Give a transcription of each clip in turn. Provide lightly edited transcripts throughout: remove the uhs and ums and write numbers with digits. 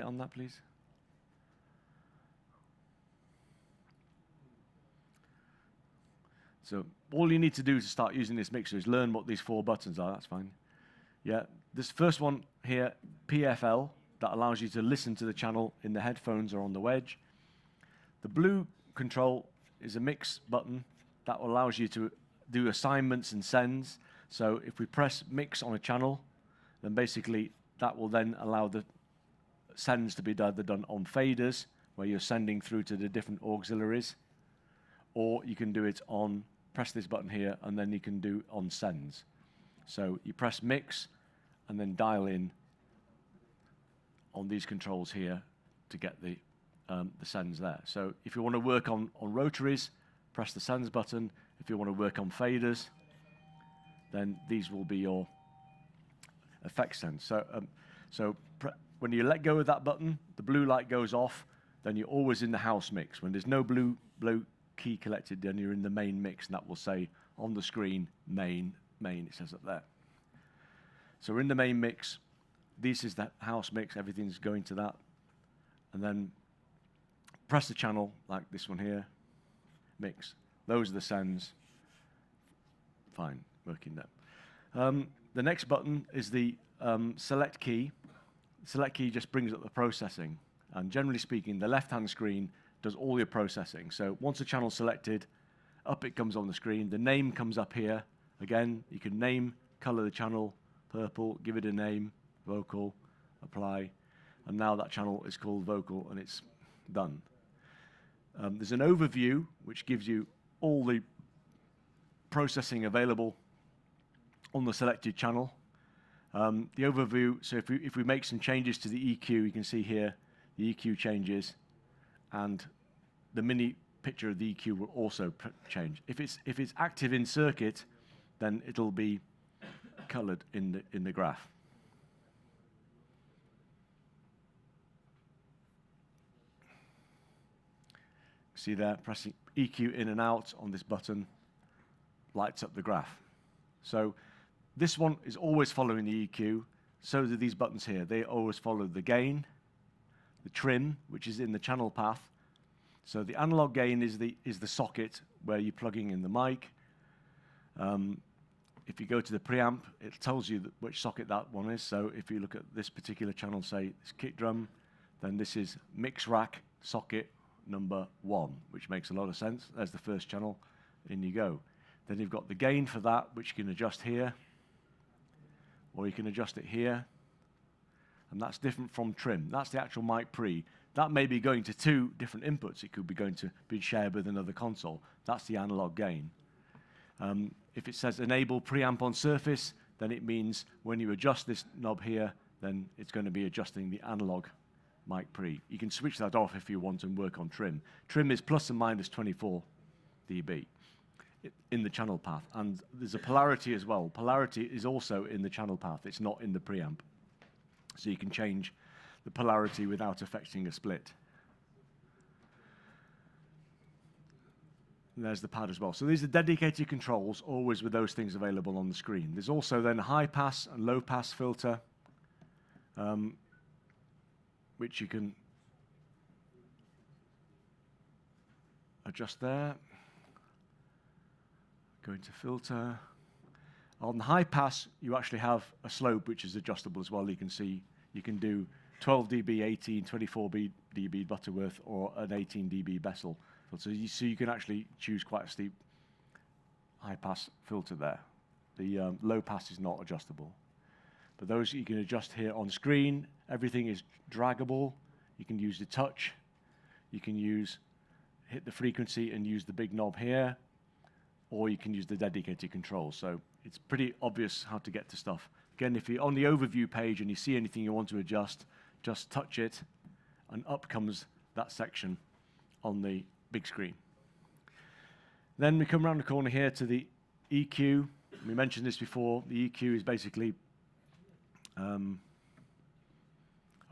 On that, please. So all you need to do to start using this mixer is learn what these 4 buttons are. That's fine. Yeah, this first one here, PFL, that allows you to listen to the channel in the headphones or on the wedge. The blue control is a mix button that allows you to do assignments and sends. So if we press mix on a channel, then basically that will then allow the sends to be either done on faders, where you're sending through to the different auxiliaries, or you can do it on, press this button here, and then you can do on sends. So you press mix, and then dial in on these controls here to get the sends there. So if you want to work on rotaries, press the sends button. If you want to work on faders, then these will be your effect sends. So when you let go of that button, the blue light goes off, then you're always in the house mix. When there's no blue key collected, then you're in the main mix, and that will say on the screen, main, it says up there. So we're in the main mix. This is the house mix, everything's going to that. And then press the channel, like this one here, mix. Those are the sends. Fine, working there. The next button is the select key. Select key just brings up the processing. And generally speaking, the left-hand screen does all your processing. So once the channel's selected, up it comes on the screen. The name comes up here. Again, you can name, color the channel, purple, give it a name, vocal, apply. And now that channel is called vocal, and it's done. There's an overview, which gives you all the processing available on the selected channel. The overview, so if we make some changes to the EQ, you can see here the EQ changes, and the mini picture of the EQ will also change. If it's active in circuit, then it'll be colored in the graph. See there, pressing EQ in and out on this button lights up the graph. So this one is always following the EQ. So do these buttons here. They always follow the gain, the trim, which is in the channel path. So the analog gain is the socket where you're plugging in the mic. If you go to the preamp, it tells you which socket that one is. So if you look at this particular channel, say this kick drum, then this is mix rack socket number 1, which makes a lot of sense. There's the first channel. In you go. Then you've got the gain for that, which you can adjust here, or you can adjust it here. And that's different from trim. That's the actual mic pre. That may be going to 2 different inputs. It could be going to be shared with another console. That's the analog gain. If it says enable preamp on surface, then it means when you adjust this knob here, then it's going to be adjusting the analog mic pre. You can switch that off if you want and work on trim. Trim is plus and minus 24 dB in the channel path. And there's a polarity as well. Polarity is also in the channel path. It's not in the preamp. So you can change the polarity without affecting a split. And there's the pad as well. So these are dedicated controls, always with those things available on the screen. There's also then a high pass and low pass filter, which you can adjust there. Go into filter. On the high pass, you actually have a slope which is adjustable as well. You can see you can do 12 dB, 18, 24 dB Butterworth, or an 18 dB Bessel filter. So you can actually choose quite a steep high pass filter there. The low pass is not adjustable. But those you can adjust here on screen. Everything is draggable. You can use the touch. You can hit the frequency and use the big knob here, or you can use the dedicated controls. So it's pretty obvious how to get to stuff. Again, if you're on the overview page and you see anything you want to adjust, just touch it, and up comes that section on the big screen. Then we come around the corner here to the EQ. We mentioned this before. The EQ is basically a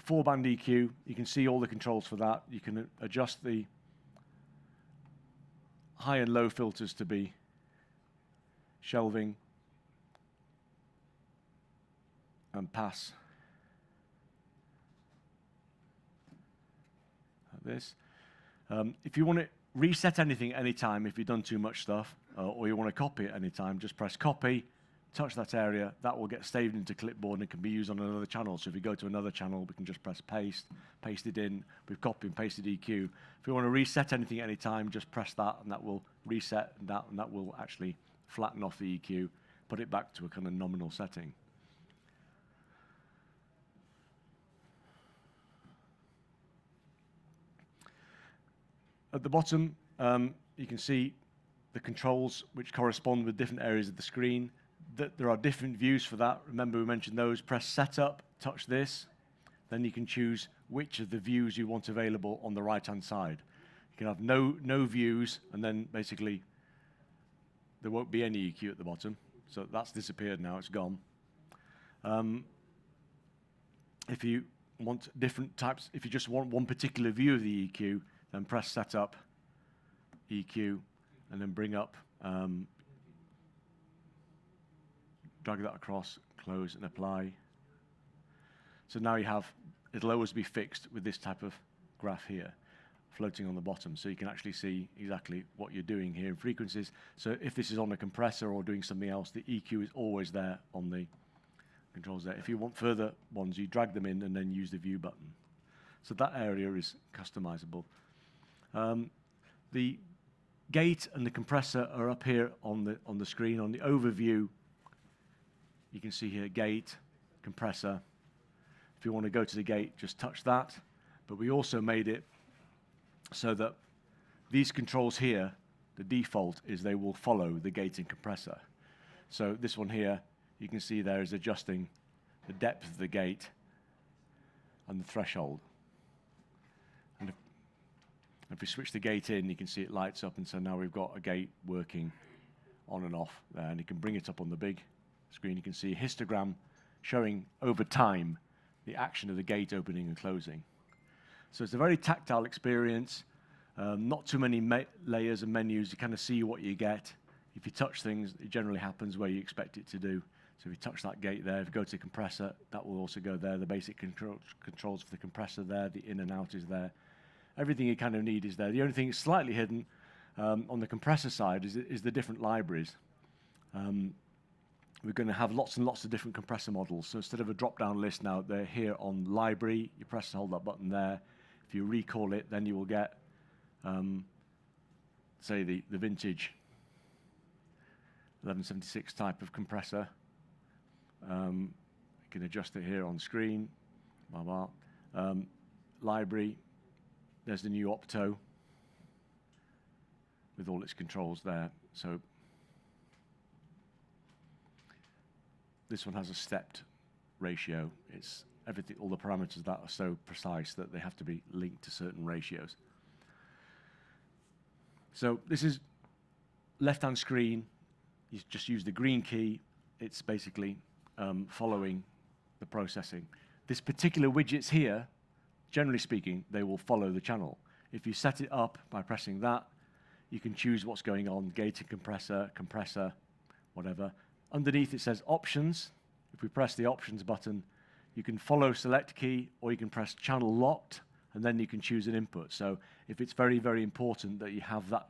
4-band EQ. You can see all the controls for that. You can adjust the high and low filters to be shelving and pass. this. If you want to reset anything at any time, if you've done too much stuff, or you want to copy it any time, just press copy, touch that area, that will get saved into clipboard and can be used on another channel. So if you go to another channel, we can just press paste, paste it in, we've copied and pasted EQ. If you want to reset anything at any time, just press that and that will reset and that will actually flatten off the EQ, put it back to a kind of nominal setting. At the bottom, you can see the controls which correspond with different areas of the screen. There are different views for that. Remember we mentioned those. Press Setup, touch this. Then you can choose which of the views you want available on the right-hand side. You can have no views, and then basically there won't be any EQ at the bottom. So that's disappeared now, it's gone. If you want different types, if you just want one particular view of the EQ, then press Setup, EQ, and then bring up, drag that across, close and apply. So now you have, it'll always be fixed with this type of graph here, floating on the bottom. So you can actually see exactly what you're doing here in frequencies. So if this is on a compressor or doing something else, the EQ is always there on the controls there. If you want further ones, you drag them in and then use the view button. So that area is customizable. The gate and the compressor are up here on the screen. On the overview, you can see here gate, compressor. If you want to go to the gate, just touch that. But we also made it so that these controls here, the default is they will follow the gate and compressor. So this one here, you can see there is adjusting the depth of the gate and the threshold. And if we switch the gate in, you can see it lights up, and so now we've got a gate working on and off there, and you can bring it up on the big screen. You can see a histogram showing over time the action of the gate opening and closing. So it's a very tactile experience, not too many layers and menus. You kind of see what you get. If you touch things, it generally happens where you expect it to do. So if you touch that gate there, if you go to the compressor, that will also go there. The basic controls for the compressor there, the in and out is there. Everything you kind of need is there. The only thing that's slightly hidden on the compressor side is the different libraries. We're going to have lots and lots of different compressor models. So instead of a drop-down list now, they're here on library. You press and hold that button there. If you recall it, then you will get, say, the vintage 1176 type of compressor. You can adjust it here on screen. Blah, blah. Library. There's the new Opto with all its controls there. So this one has a stepped ratio. It's everything, all the parameters of that are so precise that they have to be linked to certain ratios. So this is left-hand screen. You just use the green key. It's basically following the processing. This particular widgets here, generally speaking, they will follow the channel. If you set it up by pressing that, you can choose what's going on, gated compressor, compressor, whatever. Underneath it says options. If we press the options button, you can follow select key, or you can press channel locked, and then you can choose an input. So if it's very, very important that you have that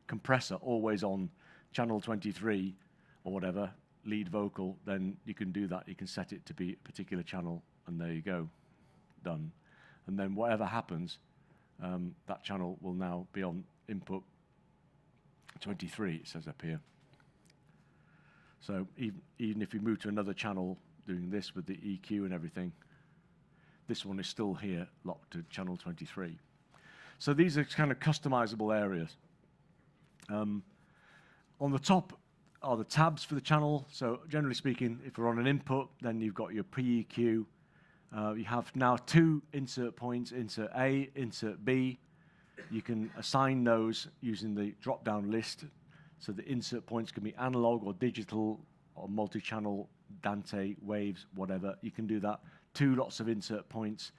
compressor always on channel 23 or whatever, lead vocal, then you can do that. You can set it to be a particular channel, and there you go, done. And then whatever happens, that channel will now be on input 23, it says up here. So even if you move to another channel doing this with the EQ and everything, this one is still here locked to channel 23. So these are kind of customizable areas. On the top are the tabs for the channel. So generally speaking, if we're on an input, then you've got your pre-EQ. You have now two insert points, insert A, insert B. You can assign those using the drop-down list. So the insert points can be analog or digital or multi-channel, Dante, waves, whatever. You can do that. Two lots of insert points.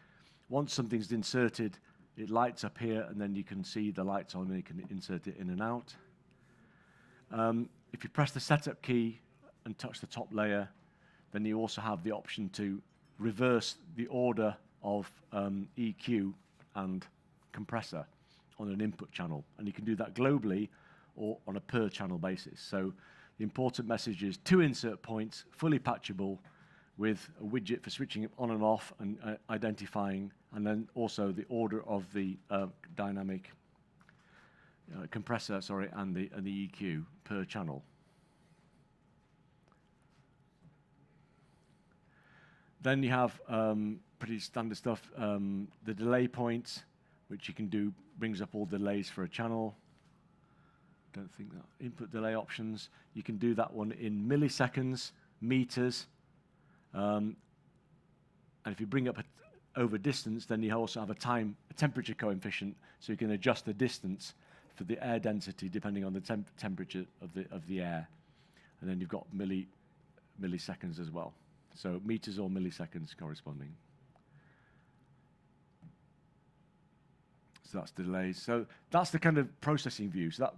Once something's inserted, it lights up here, and then you can see the lights on, and you can insert it in and out. If you press the setup key and touch the top layer, then you also have the option to reverse the order of EQ and compressor on an input channel. And you can do that globally or on a per channel basis. So the important message is 2 insert points, fully patchable, with a widget for switching it on and off and identifying, and then also the order of the dynamic compressor, sorry, and the EQ per channel. Then you have pretty standard stuff, the delay points, which you can do, brings up all delays for a channel. Don't think that. Input delay options, you can do that one in milliseconds, meters, and if you bring up over distance, then you also have a temperature coefficient, so you can adjust the distance for the air density depending on the temperature of the air. And then you've got milliseconds as well. So meters or milliseconds corresponding. So that's delays. So that's the kind of processing view. So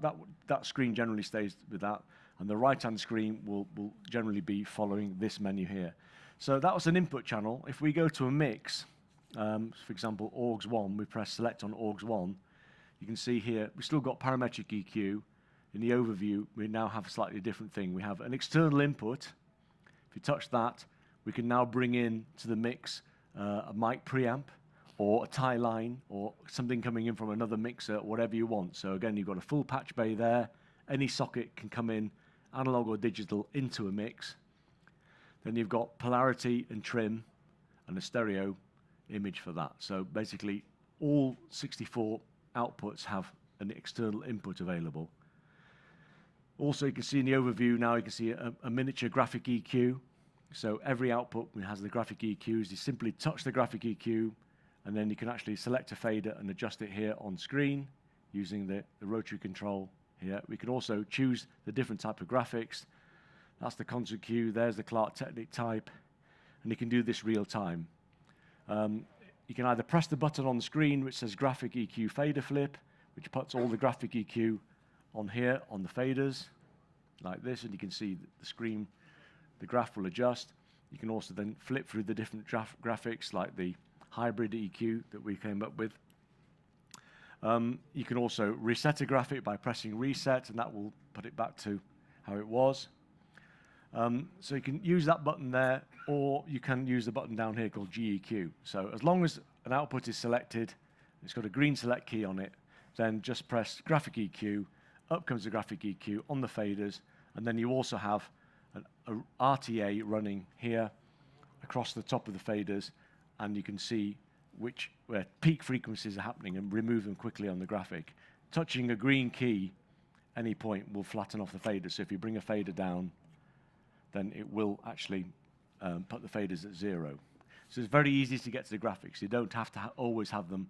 that screen generally stays with that, and the right-hand screen will generally be following this menu here. So that was an input channel. If we go to a mix, for example, AUX1, we press select on AUX1, you can see here, we've still got parametric EQ. In the overview, we now have a slightly different thing. We have an external input. If you touch that, we can now bring in to the mix a mic preamp or a tie line or something coming in from another mixer, whatever you want. So again, you've got a full patch bay there. Any socket can come in, analog or digital, into a mix. Then you've got polarity and trim and a stereo image for that. So basically, all 64 outputs have an external input available. Also, you can see in the overview now, you can see a miniature graphic EQ. So every output has the graphic EQs. You simply touch the graphic EQ, and then you can actually select a fader and adjust it here on screen using the rotary control here. We can also choose the different type of graphics. That's the concert cue. There's the Clark Technic type, and you can do this real time. You can either press the button on the screen which says graphic EQ fader flip, which puts all the graphic EQ on here on the faders like this, and you can see the screen, the graph will adjust. You can also then flip through the different graphics like the hybrid EQ that we came up with. You can also reset a graphic by pressing reset, and that will put it back to how it was. So you can use that button there, or you can use the button down here called GEQ. So as long as an output is selected, it's got a green select key on it, then just press graphic EQ, up comes the graphic EQ on the faders, and then you also have an RTA running here across the top of the faders, and you can see where peak frequencies are happening and remove them quickly on the graphic. Touching a green key any point will flatten off the fader. So if you bring a fader down, then it will actually put the faders at 0. So it's very easy to get to the graphics. You don't have to always have them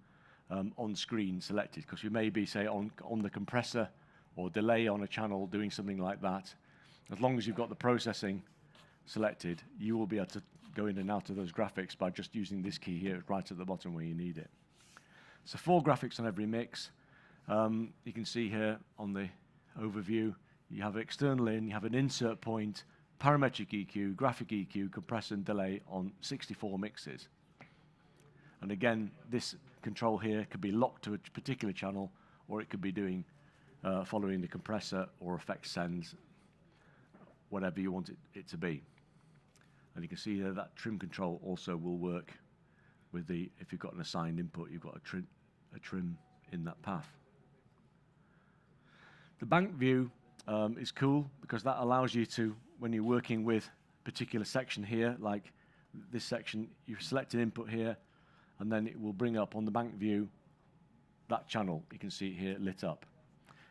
on screen selected, because you may be, say, on the compressor or delay on a channel doing something like that. As long as you've got the processing selected, you will be able to go in and out of those graphics by just using this key here right at the bottom where you need it. So 4 graphics on every mix. You can see here on the overview, you have external in, you have an insert point, parametric EQ, graphic EQ, compressor and delay on 64 mixes. And again, this control here could be locked to a particular channel, or it could be doing following the compressor or effect sends, whatever you want it to be. And you can see here that trim control also will work with if you've got an assigned input, you've got a trim in that path. The bank view is cool because that allows you to, when you're working with a particular section here, like this section, you select an input here, and then it will bring up on the bank view that channel. You can see it here lit up.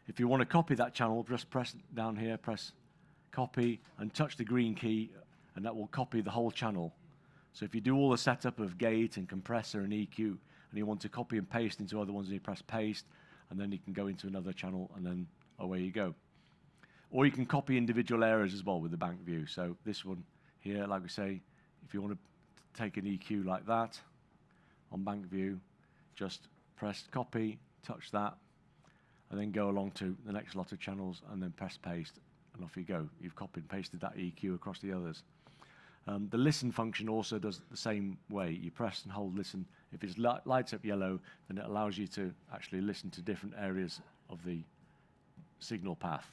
If you want to copy that channel, just press down here, press copy, and touch the green key, and that will copy the whole channel. So if you do all the setup of gate and compressor and EQ, and you want to copy and paste into other ones, and you press paste, and then you can go into another channel, and then away you go. Or you can copy individual areas as well with the bank view. So this one here, like we say, if you want to take an EQ like that on bank view, just press copy, touch that, and then go along to the next lot of channels, and then press paste, and off you go. You've copied and pasted that EQ across the others. The listen function also does the same way. You press and hold listen. If it lights up yellow, then it allows you to actually listen to different areas of the signal path.